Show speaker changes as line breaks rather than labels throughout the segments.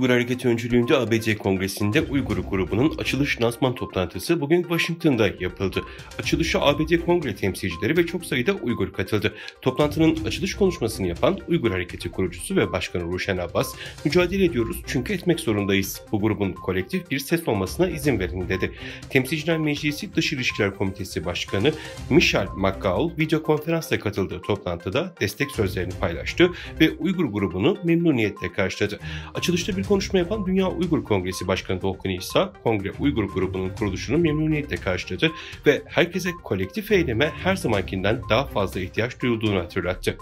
Uygur Hareketi öncülüğünde ABD Kongresi'nde Uygur grubunun açılış lansman toplantısı bugün Washington'da yapıldı. Açılışa ABD Kongre temsilcileri ve çok sayıda Uygur katıldı. Toplantının açılış konuşmasını yapan Uygur Hareketi kurucusu ve başkanı Ruşen Abbas, "Mücadele ediyoruz çünkü etmek zorundayız. Bu grubun kolektif bir ses olmasına izin verin," dedi. Temsilciler Meclisi Dış İlişkiler Komitesi Başkanı Michelle McCaul video konferansla katıldığı toplantıda destek sözlerini paylaştı ve Uygur grubunu memnuniyetle karşıladı. Açılışta bir konuşma yapan Dünya Uygur Kongresi Başkanı Dolkun İsa, Kongre Uygur grubunun kuruluşunu memnuniyetle karşıladı ve herkese kolektif eyleme her zamankinden daha fazla ihtiyaç duyulduğunu hatırlattı.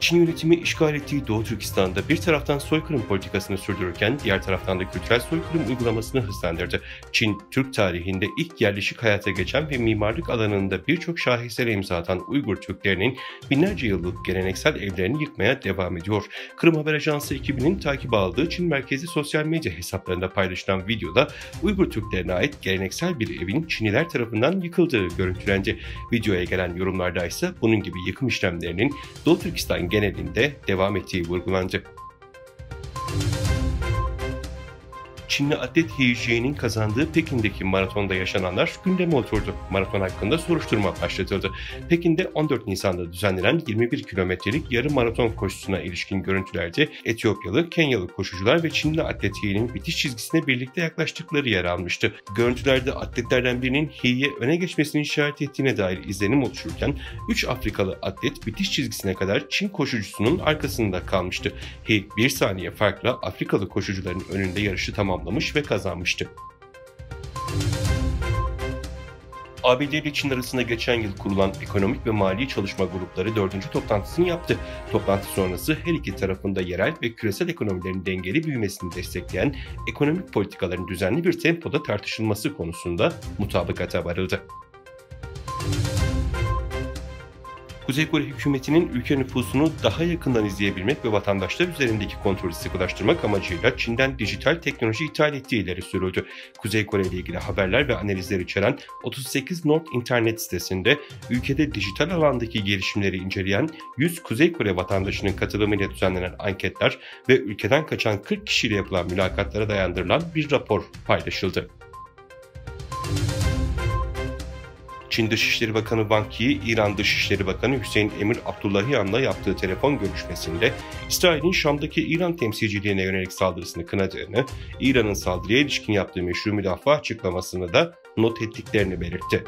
Çin yönetimi işgal ettiği Doğu Türkistan'da bir taraftan soykırım politikasını sürdürürken diğer taraftan da kültürel soykırım uygulamasını hızlandırdı. Çin, Türk tarihinde ilk yerleşik hayata geçen ve mimarlık alanında birçok şahesere imza atan Uygur Türklerinin binlerce yıllık geleneksel evlerini yıkmaya devam ediyor. Kırım Haber Ajansı ekibinin takip aldığı Çin merkezli sosyal medya hesaplarında paylaşılan videoda Uygur Türklerine ait geleneksel bir evin Çinliler tarafından yıkıldığı görüntülendi. Videoya gelen yorumlarda ise bunun gibi yıkım işlemlerinin Doğu Türkistan genelinde devam ettiği vurgulandı. Çinli atlet He Jian'in kazandığı Pekin'deki maratonda yaşananlar gündeme oturdu. Maraton hakkında soruşturma başlatıldı. Pekin'de 14 Nisan'da düzenlenen 21 kilometrelik yarım maraton koşusuna ilişkin görüntülerde Etiyopyalı, Kenyalı koşucular ve Çinli atlet He'nin bitiş çizgisine birlikte yaklaştıkları yer almıştı. Görüntülerde atletlerden birinin He'ye öne geçmesini işaret ettiğine dair izlenim oluşurken 3 Afrikalı atlet bitiş çizgisine kadar Çin koşucusunun arkasında kalmıştı. He 1 saniye farkla Afrikalı koşucuların önünde yarışı tamamlamıştı ve kazanmıştı. ABD ile Çin arasında geçen yıl kurulan Ekonomik ve Mali Çalışma Grupları 4. toplantısını yaptı. Toplantı sonrası her iki tarafında yerel ve küresel ekonomilerin dengeli büyümesini destekleyen ekonomik politikaların düzenli bir tempoda tartışılması konusunda mutabakata varıldı. Kuzey Kore hükümetinin ülke nüfusunu daha yakından izleyebilmek ve vatandaşlar üzerindeki kontrolü sıkılaştırmak amacıyla Çin'den dijital teknoloji ithal ettiği ileri sürüldü. Kuzey Kore ile ilgili haberler ve analizler içeren 38 North internet sitesinde ülkede dijital alandaki gelişimleri inceleyen 100 Kuzey Kore vatandaşının katılımıyla düzenlenen anketler ve ülkeden kaçan 40 kişiyle yapılan mülakatlara dayandırılan bir rapor paylaşıldı. Çin Dışişleri Bakanı Wang Yi, İran Dışişleri Bakanı Hüseyin Emir Abdullahian'la yaptığı telefon görüşmesinde İsrail'in Şam'daki İran temsilciliğine yönelik saldırısını kınadığını, İran'ın saldırıya ilişkin yaptığı meşru müdafaa açıklamasını da not ettiklerini belirtti.